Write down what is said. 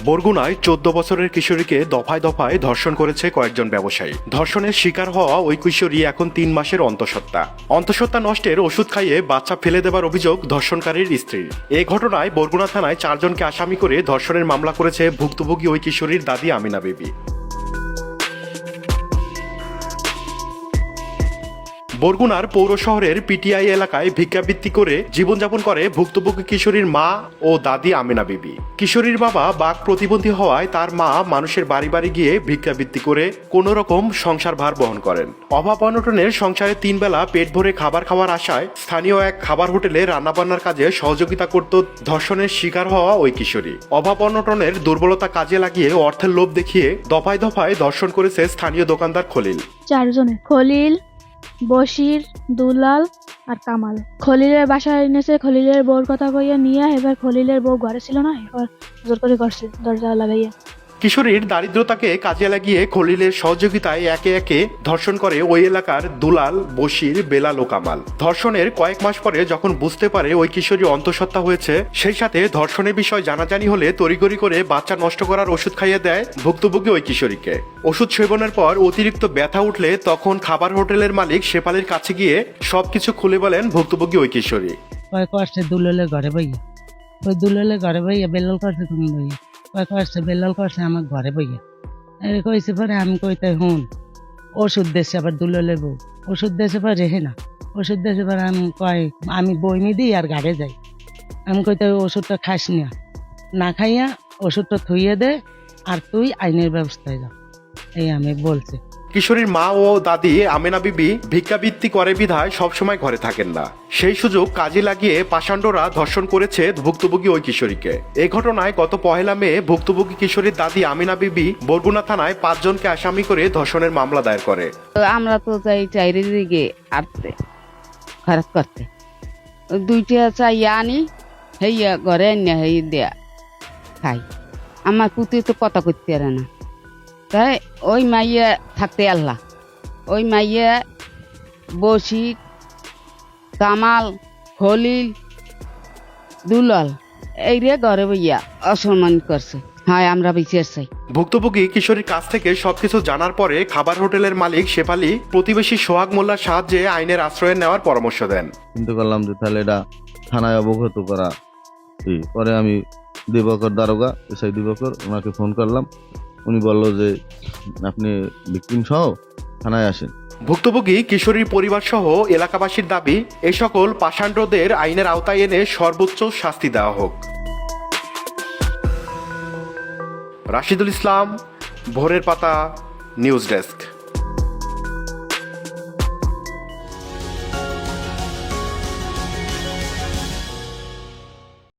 বরগুনায় 14 বছরের কিশোরীকে দফায় দফায় ধর্ষণ করেছে কয়েকজন ব্যবসায়ী। ধর্ষণের শিকার হওয়া ওই কিশোরী এখন 3 মাসের অন্তঃসত্ত্বা। অন্তঃসত্ত্বা নষ্টের ওষুধ খাইয়ে বাচ্চা ফেলে দেবার অভিযোগ ধর্ষণকারীর স্ত্রীর। এই ঘটনায় বরগুনা থানায় 4 জনকে আসামি করে ধর্ষণের মামলা করেছে ভুক্তভোগী ওই কিশোরীর দাদি আমিনা বিবি। বরগুনার পৌর শহরের পিটিআই এলাকায় ভিক্ষাবৃত্তি করে জীবনযাপন করে ভুক্তভোগী কিশোরীর মা ও দাদি আমিনা বিবি। কিশোরীর বাবা বাক প্রতিবন্ধী হওয়ায় তার মা মানুষের বাড়ি বাড়ি গিয়ে ভিক্ষাবৃত্তি করে কোনো রকম সংসার ভার বহন করেন। অভাব অনটনের সংসারে 3 বেলা পেট ভরে খাবার খাওয়ার আশায় স্থানীয় এক খাবার হোটেলে রান্নাবান্নার কাজে সহযোগিতা করত ধর্ষণের শিকার হওয়া ওই কিশোরী। অভাব অনটনের দুর্বলতা কাজে লাগিয়ে অর্থের লোভ দেখিয়ে দফায় দফায় ধর্ষণ করেছে স্থানীয় দোকানদার খলিল। 4 জনে, খলিল, বশির, দুলাল আর কামাল। খলিলের বাসায় এনেছে, খলিলের বউর কথা কইয়া নিয়ে এবার খলিলের বউ ঘরে ছিল না, এবার জোর করে করছে দরজা লাগাইয়া। কিশোরীর দারিদ্রতাকে কাজে লাগিয়ে খলিলের সহযোগিতায় একে একে ধর্ষণ করে ওই এলাকার দুলাল, বশির, বেলাল ও কামাল। ধর্ষণের কয়েক মাস পরে যখন বুঝতে পারে ওই কিশোরী অন্তঃসত্ত্বা হয়েছে, সেই সাথে ধর্ষণের বিষয় জানাজানি হলে তড়িঘড়ি করে বাচ্চা নষ্ট করার ওষুধ খাইয়ে দেয় ভুক্তভোগী ওই কিশোরীকে। ওষুধ সেবনের পর অতিরিক্ত ব্যথা উঠলে তখন খাবার হোটেলের মালিক শেফালির কাছে গিয়ে সবকিছু খুলে বলেন ভুক্তভোগী ওই কিশোরী। কয়েকটা দুলালের ঘরে বইয়া, ওই দুলালের ঘরে বইয়া বেলাল করছে তুমি বইয়া, কয়েকটা বেলাল করছে আমার ঘরে বইয়া। কইছে পরে আমি কইতে হুন ওষুধ দেশে, আবার দুলালের বউ ওষুধ দেশে পরে রেহে না, ওষুধ দেশে পরে আমি বইমি দিই আর গাড়ে যাই। আমি কইতে ওষুধটা খাস না খাইয়া ওষুধটা থুইয়ে দে আর তুই আইনের ব্যবস্থায় যা, এই আমি বলছি। কিশোরীর মা ও দাদি আমিনা বিবি ভিক্ষাবৃত্তি করে বিধায় সবসময় ঘরে থাকেন না। সেই সুযোগ কাজে লাগিয়ে পাষাণ্ডরা ধর্ষণ করেছে ভুক্তভোগী ওই কিশোরীকে। এই ঘটনায় গত 1 মে ভুক্তভোগী কিশোরীর দাদি আমিনা বিবি বরগুনা থানায় 5 জনকে আসামি করে ধর্ষণের মামলা দায়ের করে। আমরা তো চাই চারিদিকে আটতে খরচ করতে, 2টা চাইয়া আনি হেইয়া ঘরে আনিয়া হেই দেয়া খাই। আমার পুতি তো কথা করতে পারে না, তাই ওই মাইয়া থাকতে আল্লাহ, ওই মাইয়া বশির, কামাল, খলিল, দুলাল এই রে ঘরে বইয়া অসম্মান করছে। হয় আমরা বিচার চাই। ভুক্তভোগী কিশোরীর কাছ থেকে সবকিছু জানার পরে খাবার হোটেলের মালিক শেফালি প্রতিবেশী সোহাগ মোল্লার সাহায্যে আইনের আশ্রয় নেওয়ার পরামর্শ দেন। চিন্তা করলাম যে তাহলে এটা থানায় অবগত করা। পরে আমি দিবাকর দারোগা, এসআই দিবাকর, ওনাকে ফোন করলাম। উনি বললো যে আপনি ভিকটিম সহ থানায় আসেন। ভুক্তভোগী কিশোরীর পরিবার সহ এলাকাবাসীর দাবি এই সকল পাষাণ্ডদের আইনের আওতায় এনে সর্বোচ্চ শাস্তি দেওয়া হোক। রাশিদুল ইসলাম, ভোরের পাতা, নিউজ ডেস্ক।